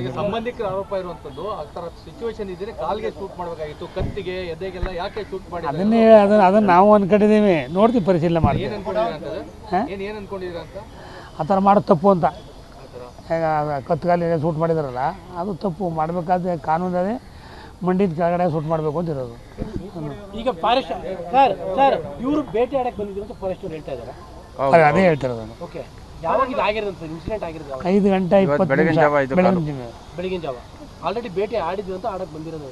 ಈಗ ಸಂಬಂಧಿಕರ ಆರೋಪ ಇರುವಂತದ್ದು ಆ ತರ ಸಿಚುವೇಶನ್ ಇದ್ರೆ ಕಾಲ್ಗೆ ಶೂಟ್ ಮಾಡಬೇಕಾಗಿತ್ತು, ಕತ್ತಿಗೆ ಎದೆಗೆಲ್ಲ ಯಾಕೆ ಶೂಟ್ ಮಾಡಿ? ಅದನ್ನ ನಾವು ಅನ್ಕೊಂಡಿದ್ದೀವಿ, ನೋಡ್ತೀವಿ, ಪರಿಶೀಲನೆ ಮಾಡಿ. ಏನ್ ಅನ್ಕೊಂಡಿದ್ದೀರಾ ಅಂತ? ಆ ಥರ ಮಾಡೋದು ತಪ್ಪು ಅಂತ. ಕತ್ತುಗಾಲಿ ಶೂಟ್ ಮಾಡಿದಾರಲ್ಲ ಅದು ತಪ್ಪು. ಮಾಡಬೇಕಾದ್ರೆ ಕಾನೂನು ಅದೇ, ಮಂಡಿದ ಕೆಳಗಡೆ ಶೂಟ್ ಮಾಡಬೇಕು ಅಂತ ಇರೋದು. ಈಗ ಫಾರೆಸ್ಟ್ ಸರ್ ಇವರು ಬೇಟೆ ಆಡಕ್ಕೆ ಬಂದಿದ್ರು ಅಂತ ಫಾರೆಸ್ಟ್ ಅವ್ರು ಹೇಳ್ತಾ ಇದ್ದಾರೆ. ಅದೇ ಹೇಳ್ತಿರೋದು. ಓಕೆ, ಯಾವಾಗ ಇದು ಆಗಿರೋದು ಇನ್ಸಿಡೆಂಟ್ ಆಗಿರೋದು? 5 ಗಂಟೆ 20 ನಿಮಿಷ ಬೆಳಗಿನ ಜಾವ. ಆಲ್ರೆಡಿ ಬೇಟೆ ಆಡಿದ್ವಿ ಅಂತ ಆಡಕ್ಕೆ ಬಂದಿರೋದು.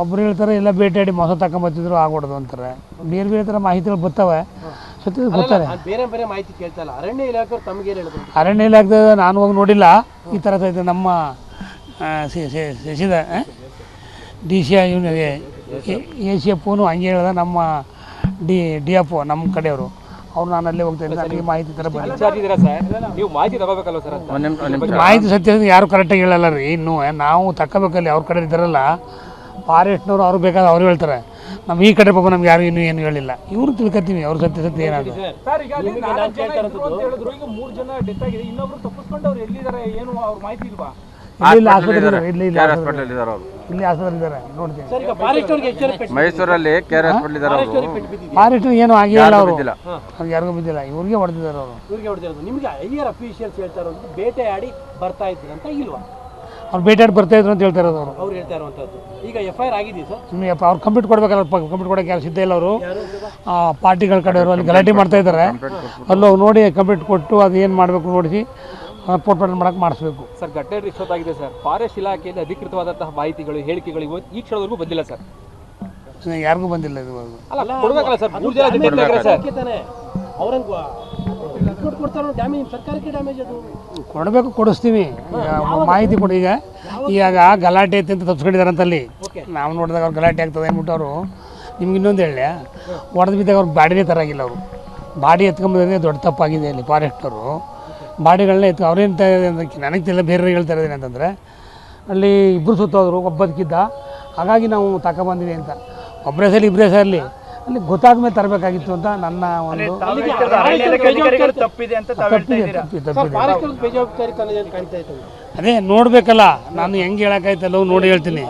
ಒಬ್ರು ಹೇಳ್ತಾರೆ ಎಲ್ಲ ಬೇಟೆಯಾಡಿ ಮೊಸ ತಗೊಂಬತ್ತಿದ್ರು ಆಗ್ಬಿಡೋದು ಅಂತಾರೆ. ಬೇರೆ ಬೇರೆ ಥರ ಮಾಹಿತಿಗಳು ಬರ್ತವೆ, ಸತ್ಯ ಗೊತ್ತಾರೆ. ಬೇರೆ ಬೇರೆ ಮಾಹಿತಿ ಕೇಳ್ತಾ ಇಲ್ಲ. ಅರಣ್ಯ ಇಲಾಖೆಯವ್ರು ತಮಗೆ ಏನು ಹೇಳಿದ್ರು? ಅರಣ್ಯ ಇಲಾಖೆ ನಾನು ಹೋಗಿ ನೋಡಿಲ್ಲ. ಈ ಥರ ಇದೆ ನಮ್ಮ ಶಶಿದ DC ACFನು ಹಂಗೆ ಹೇಳ್ದ. ನಮ್ಮ DF ನಮ್ಮ ಕಡೆಯವರು ಅವ್ರು ನಾನು ಅಲ್ಲೇ ಹೋಗ್ತಾ ಇದ್ದೆ, ನನಗೆ ಮಾಹಿತಿ ಥರ ಬಂದಿದೆ. ನೀವು ಮಾಹಿತಿ ತಗೋಬೇಕಲ್ಲ ಸರ್? ಮಾಹಿತಿ ಸತ್ಯ ಯಾರು ಕರೆಕ್ಟಾಗಿ ಹೇಳಲ್ಲ ರೀ. ಇನ್ನೂ ನಾವು ತಗೋಬೇಕಲ್ಲಿ. ಅವ್ರ ಕಡೆ ಇದ್ದಾರಲ್ಲ ಫಾರೆಸ್ಟ್ನವರು, ಅವ್ರು ಬೇಕಾದ್ರೆ ಅವ್ರು ಹೇಳ್ತಾರೆ. ನಮ್ಮ ಈ ಕಡೆ ಪಾಪ ನಮ್ಗೆ ಯಾರು ಇನ್ನೂ ಏನು ಹೇಳಿಲ್ಲ. ಇವರು ತಿಳ್ಕೊತೀವಿ ಅವ್ರ ಸತ್ಯ ಏನಾದ್ರು. ಈಗ 3 ಜನ ಡೆತ್ ಆಗಿದೆ, ಇನ್ನೊಬ್ರು ತಪ್ಪಿಸ್ಕೊಂಡು ಅವ್ರು ಎಲ್ಲಿದ್ದಾರೆ ಏನು ಅವ್ರ ಮಾಹಿತಿ ಇಲ್ವಾ? ಇಲ್ಲಿ ಆಸ್ಪತ್ರೆ ಇದ್ದಾರೆ ನೋಡ್ತೀನಿ. ಮೈಸೂರಲ್ಲಿ ಕೇರ್ ಹಾಸ್ಪಿಟಲ್ ಇದ್ದಾರೆ. ಫಾರೆಸ್ಟ್ ಏನು ಆಗಿಲ್ಲ, ಅವರು ಯಾರಿಗೂ ಬಿದ್ದಿಲ್ಲ, ಇವ್ರಿಗೆ ಹೊಡೆದಿದ್ದಾರೆ ಅವರು. ಇವ್ರಿಗೆ ಹೊಡೆದಿರೋದು. ನಿಮಗೆ ಹೈಯರ್ ಅಫಿಷಿಯಲ್ಸ್ ಹೇಳ್ತಾ ಇರೋದು ಬೇಟೆ ಆಡಿ ಬರ್ತಾ ಇದ್ರು ಅಂತ ಇಲ್ವಾ? ಅವ್ರು ಬೇಟೆಯಾಡಿ ಬರ್ತಾ ಇದ್ರು ಅಂತ ಹೇಳ್ತಾ ಇರೋದು ಅವರು. ಅವ್ರು ಹೇಳ್ತಾ ಇರುವಂಥದ್ದು. ಈಗ FIR ಆಗಿದೆ ಸರ್. ಇನ್ನು ಅವ್ರು ಕಂಪ್ಲೀಟ್ ಕೊಡ್ಬೇಕಲ್ಲ, ಕಂಪ್ಲೀಟ್ ಕೊಡೋಕೆ ಯಾರು ಸಿದ್ಧ ಇಲ್ಲ ಅವರು. ಪಾರ್ಟಿಗಳ ಕಡೆಯವರು ಅಲ್ಲಿ ಗಲಾಟೆ ಮಾಡ್ತಾ ಇದ್ದಾರೆ. ಅಲ್ಲೋಗಿ ನೋಡಿ ಕಂಪ್ಲೀಟ್ ಕೊಟ್ಟು ಅದು ಏನು ಮಾಡಬೇಕು ನೋಡಿಸಿ ಪೋರ್ಟ್ ಮಾಡಕ್ಕೆ ಮಾಡಿಸ್ಬೇಕು ಸರ್. ಘಟನೆ ಇಷ್ಟೊತ್ತಾಗಿದೆ ಸರ್. ಫಾರೆಸ್ಟ್ ಇಲಾಖೆಯಲ್ಲಿ ಅಧಿಕೃತವಾದಂತಹ ಮಾಹಿತಿಗಳು, ಹೇಳಿಕೆಗಳು ಈ ಕ್ಷಣದವರೆಗೂ ಬಂದಿಲ್ಲ ಸರ್. ಯಾರಿಗೂ ಬಂದಿಲ್ಲ ಇದು. ಕೊಡ್ಬೇಕಲ್ಲ ಸರ್. 3 ಜನ ಕೊಡಬೇಕು, ಕೊಡಿಸ್ತೀವಿ. ಮಾಹಿತಿ ಕೊಡಿ. ಈಗ ಗಲಾಟೆ ಐತೆ ಅಂತ ತಪ್ಪಿಸ್ಕೊಂಡಿದ್ದಾರೆ ಅಂತಲ್ಲಿ ನಾವು ನೋಡಿದಾಗ ಅವ್ರು ಗಲಾಟೆ ಆಗ್ತದೆ ಅಂದ್ಬಿಟ್ಟು ಅವರು. ನಿಮ್ಗೆ ಇನ್ನೊಂದು ಹೇಳಿ, ಹೊಡೆದು ಬಿದ್ದಾಗ ಅವ್ರು ಬಾಡಿನೇ ತರಾಗಿಲ್ಲ. ಅವರು ಬಾಡಿ ಎತ್ಕೊಂಬಂದ್ರೆ ದೊಡ್ಡ ತಪ್ಪಾಗಿದೆ. ಅಲ್ಲಿ ಫಾರೆಸ್ಟವರು ಬಾಡಿಗಳನ್ನ ಅವ್ರೇನು ನನಗೆ ತಿಲ್ಲ ಬೇರೆ ಹೇಳ್ತಾ ಇರೋದೇನೆ ಅಂತಂದರೆ ಅಲ್ಲಿ ಇಬ್ಬರು ಸುತ್ತೋದ್ರು, ಒಬ್ಬದಕ್ಕಿದ್ದ. ಹಾಗಾಗಿ ನಾವು ತಗೊಬಂದಿವಿ ಅಂತ. ಒಬ್ಬರೇ ಸಲ ಇಬ್ಬರೇ ಸಲ ಅಲ್ಲಿ ಗೊತ್ತಾದ್ಮೇಲೆ ತರಬೇಕಾಗಿತ್ತು ಅಂತ ನನ್ನ ಒಂದು ಅದೇ ನೋಡ್ಬೇಕಲ್ಲ. ನಾನು ಹೆಂಗೆ ಹೇಳಕ್ಕಾಯ್ತಲ್ಲ ನೋಡಿ ಹೇಳ್ತೀನಿ.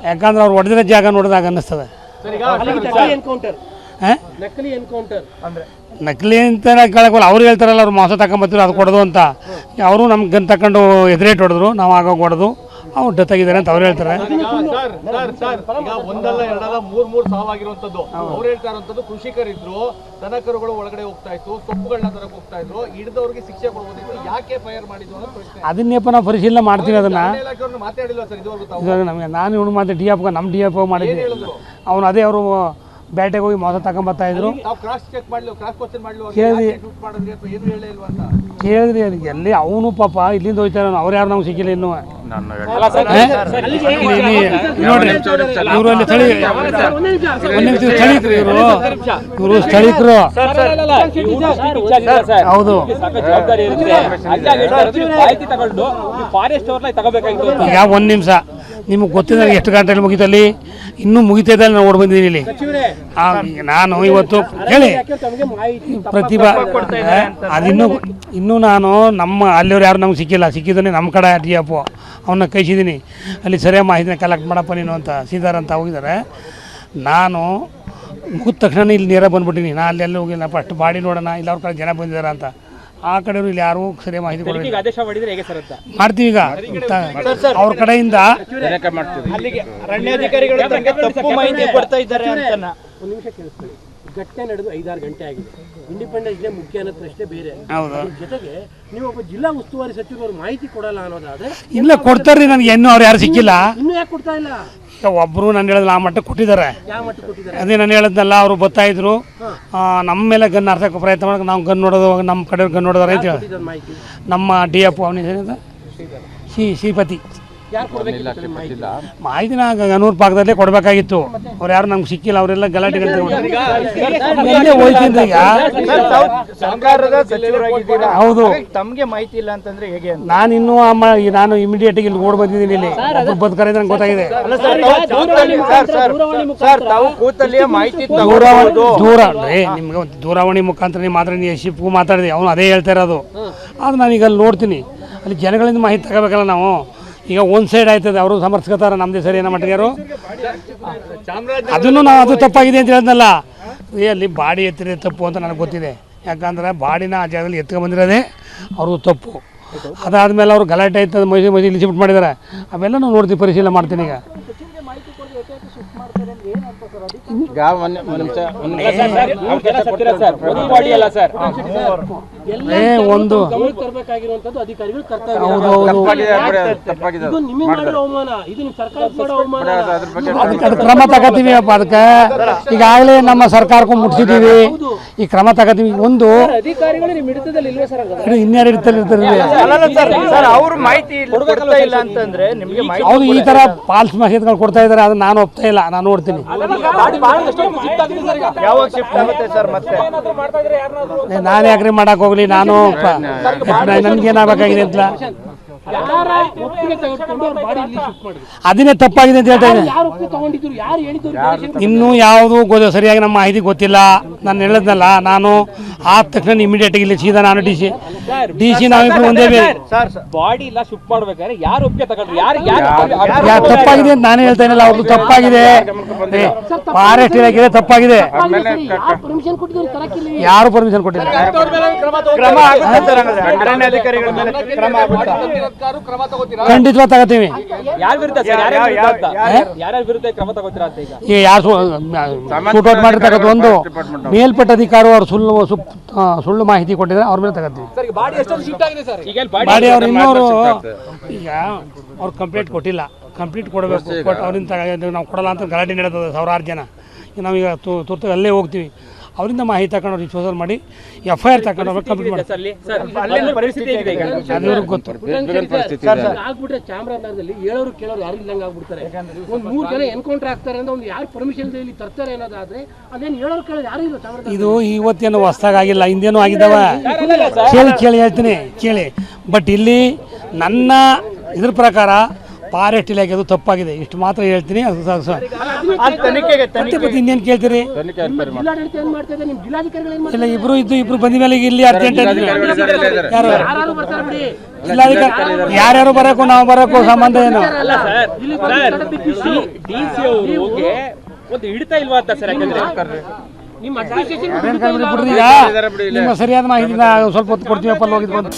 ಯಾಕಂದ್ರೆ ಅವ್ರು ಹೊಡೆದಿರೋ ಜಾಗ ನೋಡಿದಾಗ ಅನ್ನಿಸ್ತದೆ. ನಕಲಿ ಅಂತ ಕೇಳಕ್ಕಲ್ಲ. ಅವ್ರು ಹೇಳ್ತಾರಲ್ಲ ಅವ್ರು ಮಾಂಸ ತಗೊಂಬತ್ತಿದ್ರು ಅದು ಕೊಡೋದು ಅಂತ. ಅವರು ನಮ್ಗೆ ಗನ್ ತಗೊಂಡು ಎದುರೇಟ್ ಹೊಡೆದ್ರು, ನಾವು ಆಗ ಹೊಡೆದು ಅವ್ರು ಡೆತ್ ಆಗಿದ್ದಾರೆ ಅಂತ ಅವ್ರು ಹೇಳ್ತಾರೆ. ಒಂದಲ್ಲ ಎರಡಲ್ಲ 3 ಸಾವಾಗಿರುವಂತದ್ದು. ಅವ್ರು ಹೇಳ್ತಾ ಇರುವಂತದ್ದು ಕೃಷಿಕರಿದ್ರು, ದನಕರುಗಳು ಒಳಗಡೆ ಹೋಗ್ತಾ ಇತ್ತು, ಸೊಪ್ಪುಗಳನ್ನ ತರಕ್ಕೆ ಹೋಗ್ತಾ ಇದ್ರು, ಹಿಡಿದವ್ರಿಗೆ ಶಿಕ್ಷೆ ಕೊಡ್ಬೋದಿತ್ತು. ಯಾಕೆ ಫೈರ್ ಮಾಡಿದ್ರು ಅನ್ನೋ ಪ್ರಶ್ನೆ. ಅದನ್ನೇಪ ನಾವು ಪರಿಶೀಲನೆ ಮಾಡ್ತೀವಿ. ಅದನ್ನ ಮಾತಾಡಿಲ್ಲ ಸರ್ ಇದುವರೆಗೂ. ನಮಗೆ ನಾನು ಇವನು ಮಾತು DF ನಮ್ಮ DF ಮಾಡಿದ್ವಿ. ಅವನು ಅದೇ ಅವರು ಬೇಟೆಗೆ ಹೋಗಿ ಮಾಂಸ ತಗೊಂಬತ್ತಾ ಇದ್ರು. ಕೇಳಿದ್ರಿ ಎಲ್ಲಿ ಅವನು ಪಾಪ ಇಲ್ಲಿಂದ ಹೋಯ್ತಾರ. ಅವ್ರು ಯಾರು ನಮ್ಗೆ ಸಿಕ್ಕಿಲ್ಲ ಇನ್ನೂ. ನೋಡ್ರಿ ಇವರು ಅಲ್ಲಿ ಸ್ಥಳೀಕರು, ಇವರು ಸ್ಥಳೀಕರು. ಹೌದು. ಈಗ 1 ನಿಮಿಷ ನಿಮಗೆ ಗೊತ್ತಿಲ್ಲ ಎಷ್ಟು ಗಂಟೆಯಲ್ಲಿ ಮುಗಿತಲ್ಲಿ. ಇನ್ನೂ ಮುಗಿತಾ ಇದ್ದಲ್ಲಿ ನಾನು ಓಡ್ ಬಂದಿದ್ದೀನಿ ಇಲ್ಲಿ. ನಾನು ಇವತ್ತು ಹೇಳಿ ಪ್ರತಿಭಾ ಇನ್ನೂ ನಾನು ನಮ್ಮ ಅಲ್ಲಿಯವ್ರು ಯಾರು ನಮ್ಗೆ ಸಿಕ್ಕಿದ್ದಾನೆ ನಮ್ಮ ಕಡೆ DF ಅವನ್ನ ಕಳಿಸಿದ್ದೀನಿ. ಅಲ್ಲಿ ಸರಿಯಾಗಿ ಮಾಹಿತಿನ ಕಲೆಕ್ಟ್ ಮಾಡಪ್ಪ ನೀನು ಅಂತ ಸೀದಾರ್ ಅಂತ ಹೋಗಿದ್ದಾರೆ. ನಾನು ಮುಗಿದ ತಕ್ಷಣ ಇಲ್ಲಿ ನೇರ ಬಂದ್ಬಿಟ್ಟಿನಿ. ನಾನು ಅಲ್ಲೆಲ್ಲ ಹೋಗಿಲ್ಲ. ಫಸ್ಟ್ ಬಾಡಿ ನೋಡೋಣ, ಇಲ್ಲ ಅವ್ರ ಕಡೆ ಜನ ಬಂದಿದ್ದಾರೆ ಅಂತ. ಆ ಕಡೆಯವರು ಇಲ್ಲಿ ಯಾರು ಸರಿಯಾಗಿ ಮಾಹಿತಿ ಕೊಡೋದು ಮಾಡ್ತೀವಿ. ಈಗ ಅವ್ರ ಕಡೆಯಿಂದ ಘಟನೆ ನಡೆದು 5-6 ಗಂಟೆ ಆಗಿದೆ. ಇಂಡಿಪೆಂಡೆನ್ಸ್ ಡೇ ಮುಖ್ಯ ಅನ್ನೋ ಪ್ರಶ್ನೆ ಬೇರೆ. ಜೊತೆಗೆ ನೀವು ಒಬ್ಬ ಜಿಲ್ಲಾ ಉಸ್ತುವಾರಿ ಸಚಿವರು ಮಾಹಿತಿ ಕೊಡಲ್ಲ ಅನ್ನೋದಾದ್ರೆ ಇಲ್ಲ ಕೊಡ್ತಾರ್ರಿ. ನನಗೆ ಇನ್ನೂ ಅವ್ರು ಯಾರು ಸಿಕ್ಕಿಲ್ಲ. ಇನ್ನೂ ಯಾಕೆ ಕೊಡ್ತಾ ಇಲ್ಲ? ಒಬ್ಬರು ನಾನು ಹೇಳಿದ್ರೆ ಆ ಮಟ್ಟಕ್ಕೆ ಕೊಟ್ಟಿದ್ದಾರೆ. ಯಾವ ಮಟ್ಟಕ್ಕೆ ಕೊಟ್ಟಿದ್ದಾರೆ? ಅದೇ ನಾನು ಹೇಳಿದ್ನಲ್ಲ, ಅವರು ಬರ್ತಾಯಿದ್ರು ನಮ್ಮ ಮೇಲೆ ಗನ್ ಹಾರ್ಸೋಕೆ ಪ್ರಯತ್ನ ಮಾಡೋಕೆ. ನಾವು ಗನ್ ನೋಡೋದು, ನಮ್ಮ ಕಡೆ ಗನ್ ನೋಡೋದಾರೆ ಅಂತ ಹೇಳಿ ನಮ್ಮ DF ಅವನಿಗೆ ಶ್ರೀಪತಿ ಯಾರು ಕೊಡಬೇಕಿಲ್ಲ ಮಾಹಿತಿ? ಮಾಹಿತಿನ ಗನೂರು ಪಾಕದಲ್ಲೇ ಕೊಡಬೇಕಾಗಿತ್ತು. ಅವ್ರು ಯಾರು ನಮ್ಗೆ ಸಿಕ್ಕಿಲ್ಲ, ಅವರೆಲ್ಲ ಗಲಾಟೆ ಎಲ್ಲೇ ಹೋಯ್ತೀನಿ ಈಗ. ಸರ್ಕಾರದ ಸಚಿವರಾಗಿದ್ದೀರಾ, ಹೌದು. ತಮ್ಗೆ ಮಾಹಿತಿ ಇಲ್ಲ ಅಂತಂದ್ರೆ ಹೇಗೆ? ನಾನು ಇಮಿಡಿಯೇಟ್ ಇಲ್ಲಿ ಓಡ್ ಬಂದಿದ್ದೀನಿ. ಇಲ್ಲಿ ಒಬ್ರು ಬದುಕರೆ ನಂಗೆ ಗೊತ್ತಾಗಿದೆ. ಸರ್, ತಾವು ಕೂತಲ್ಲಿಯೇ ಮಾಹಿತಿ ನಿಮ್ಗೆ ಒಂದು ದೂರವಾಣಿ ಮುಖಾಂತರ ಮಾತ್ರ ನೀವು ಶಿಪ್ಗೂ ಮಾತಾಡಿದೆ, ಅವನು ಅದೇ ಹೇಳ್ತಾ ಇರೋದು. ಅದು ನಾನೀಗ ಅಲ್ಲಿ ನೋಡ್ತೀನಿ, ಅಲ್ಲಿ ಜನಗಳಿಂದ ಮಾಹಿತಿ ತಗೋಬೇಕಲ್ಲ ನಾವು. ಈಗ ಒಂದು ಸೈಡ್ ಆಯ್ತದೆ, ಅವರು ಸಮರ್ಥಿಸ್ಕೋತಾರೆ ನಮ್ಮದೇ ಸರಿ ಏನೋ ಮಟ್ಟಿಗೆ ಅದನ್ನು ನಾವು ಅದು ತಪ್ಪಾಗಿದೆ ಅಂತ ಹೇಳಿದ್ನಲ್ಲ. ಅಲ್ಲಿ ಬಾಡಿ ಎತ್ತಿರೋದೇ ತಪ್ಪು ಅಂತ ನನಗೆ ಗೊತ್ತಿದೆ. ಯಾಕಂದ್ರೆ ಬಾಡಿನ ಆ ಜಾಗದಲ್ಲಿ ಎತ್ಕೊಂಡು ಬಂದಿರೋದೇ ಅವ್ರದ್ದು ತಪ್ಪು. ಅದಾದಮೇಲೆ ಅವರು ಗಲಾಟೆ ಆಯ್ತದೆ, ಮೈಸೂರು ಇಲ್ಲಿ ಶಿಫ್ಟ್ ಮಾಡಿದ್ದಾರೆ. ಅವೆಲ್ಲ ನಾವು ನೋಡ್ತೀವಿ, ಪರಿಶೀಲನೆ ಮಾಡ್ತೀನಿ. ಈಗ ಒಂದು ತರಬೇಕಾಗಿರುವಂತದ್ದು ಅಧಿಕಾರಿಗಳು ಕರ್ತವ್ಯ. ಅದಕ್ಕೆ ಕ್ರಮ ತಗೋತೀವಿ. ಅದಕ್ಕೆ ಈಗಾಗಲೇ ನಮ್ಮ ಸರ್ಕಾರಕ್ಕೂ ಮುಟ್ಟಿಸಿದ್ದೀವಿ, ಈ ಕ್ರಮ ತಗೋತೀವಿ. ಒಂದು ಅಧಿಕಾರಿಗಳು ನಿಮ್ಮ ಹಿಡಿತದಲ್ಲಿ ಇಲ್ವೇ ಸರ್? ಇನ್ಯಾರು ಇರ್ತಾರೆ ಅವ್ರು ಮಾಹಿತಿ ಕೊಡ್ತಾ ಇಲ್ಲ ಅಂತಂದ್ರೆ ನಿಮ್ಗೆ ಅವ್ರು ಈ ತರ ಫಾಲ್ಸ್ ಮಾಹಿತಿಗಳು ಕೊಡ್ತಾ ಇದ್ದಾರೆ. ಅದನ್ನ ನಾನು ಒಪ್ತಾ ಇಲ್ಲ, ನಾನು ನೋಡ್ತೀನಿ. ಯಾವಾಗ ಶಿಫ್ಟ್ ಆಗುತ್ತೆ ಸರ್? ಮತ್ತೆ ನಾನು ಯಾಕ್ರಿ ಮಾಡಕ್ ಹೋಗ್ಲಿ, ನಾನು ನನ್ಗೇನಾಗಬೇಕಾಗಿದೆ ಅಂತ ಅದನ್ನೇ ತಪ್ಪಾಗಿದೆ ಅಂತ ಹೇಳ್ತಾ ಇದ್ದೀನಿ. ಇನ್ನೂ ಯಾವುದು ಸರಿಯಾಗಿ ನಮ್ಮ ಮಾಹಿತಿ ಗೊತ್ತಿಲ್ಲ. ನಾನು ಹೇಳಿದ್ನಲ್ಲ, ನಾನು ಆದ ತಕ್ಷಣ ಇಮಿಡಿಯೇಟ್ ಇಲ್ಲಿ ಸೀದಾ ನಾನು ಡಿ ಸಿ ನಾವಿಬ್ರು ಒಂದೇ ಬಾಡಿ ಇಲ್ಲ ಶಿಫ್ಟ್ ಮಾಡ್ಬೇಕಾದ್ರೆ ಯಾರು ಒಪ್ಪಿಗೆ ತಗೊಂಡ್ರು? ಯಾರು ತಪ್ಪಾಗಿದೆ ಅಂತ ನಾನೇ ಹೇಳ್ತಾ ಇರಲಿಲ್ಲ. ಅವ್ರದ್ದು ತಪ್ಪಾಗಿದೆ, ಫಾರೆಸ್ಟ್ ಇಲಾಖೆ ತಪ್ಪಾಗಿದೆ. ಯಾರು ಪರ್ಮಿಷನ್ ಕೊಟ್ಟಿಲ್ಲ. ಖಂಡಿತವಾಗಿ ತಗೋತೀವಿ. ಈಗ ಯಾರು ಶೂಟೌಟ್ ಮಾಡಿ ತಗೋದು. ಒಂದು ಮೇಲ್ಪಟ್ಟ ಅಧಿಕಾರಿ ಅವರು ಸುಳ್ಳು ಮಾಹಿತಿ ಕೊಟ್ಟಿದ್ದಾರೆ, ಅವ್ರ ಮೇಲೆ ತಗೋತೀವಿ. ಬಾಡಿ ಅವ್ರು ಇನ್ನೋರು ಈಗ ಅವ್ರು ಕಂಪ್ಲೇಂಟ್ ಕೊಟ್ಟಿಲ್ಲ, ಕಂಪ್ಲೀಟ್ ಕೊಡಬೇಕು. ಅವರಿಂದ ನಾವು ಕೊಡಲ್ಲ ಅಂತ ಗಲಾಟೆ ನಡೆತದೆ ಸಾವಿರಾರು ಜನ. ನಾವೀಗ ತುರ್ತು ಅಲ್ಲೇ ಹೋಗ್ತೀವಿ, ಅವರಿಂದ ಮಾಹಿತಿ ತಗೊಂಡು ಅವ್ರು ವಿಶ್ವಾಸ ಮಾಡಿ FIR ತಗೊಂಡು ಅವ್ರು ಕಂಪ್ಲೀಟ್ ಮಾಡಿ. ಅದು ಗೊತ್ತು. ಆಗ್ಬಿಟ್ರೆ ಚಾಮರಾಜನಗರದಲ್ಲಿ ಹೇಳೋರು ಕೇಳೋರು ಯಾರು ಇಲ್ಲಂಗೆ ಆಗ್ಬಿಡ್ತಾರೆ. ಒಂದು 3 ಜನ ಎನ್ಕೌಂಟರ್ ಆಗ್ತಾರೆ ಅಂದ್ರೆ ಒಂದು ಯಾರು ಪರ್ಮಿಷನ್ ಇಲ್ಲಿ ತರ್ತಾರೆ ಅನ್ನೋದಾದ್ರೆ ಅದೇನು ಹೇಳೋರು ಕೇಳೋರು ಯಾರು ಇಲ್ಲ ಚಾಮರಾಜನಗರ. ಇದು ಇವತ್ತೇನು ಹೊಸ್ದಾಗಿಲ್ಲ, ಹಿಂದೇನು ಆಗಿದ್ದಾವ. ಕೇಳಿ ಹೇಳ್ತೀನಿ, ಕೇಳಿ. ಬಟ್ ಇಲ್ಲಿ ನನ್ನ ಇದ್ರ ಪ್ರಕಾರ ಫಾರೆಸ್ಟ್ ಇಲಾಖೆ ಅದು ತಪ್ಪಾಗಿದೆ, ಇಷ್ಟು ಮಾತ್ರ ಹೇಳ್ತೀನಿ. ಅದು ಇನ್ನೇನು ಕೇಳ್ತೀರಿ? ಇಲ್ಲ, ಇಬ್ರು ಬಂದ ಮೇಲೆ ಇಲ್ಲಿ ಅರ್ಜೆಂಟ್ ಯಾರ್ಯಾರು ಬರೋಕ್ಕೂ ನಾವು ಬರೋಕ್ಕೂ ಸಂಬಂಧ ಏನು? ಒಂದು ಹಿಡಿತಾ ಇಲ್ವಾ ಅಂತ ಸರ್? ನಿಮ್ಮ ಸರಿಯಾದ ಮಾಹಿತಿ ಸ್ವಲ್ಪ ಹೊತ್ತು ಕೊಡ್ತೀವಪ್ಪ ಹೋಗಿದ್ದು ಬಂದು.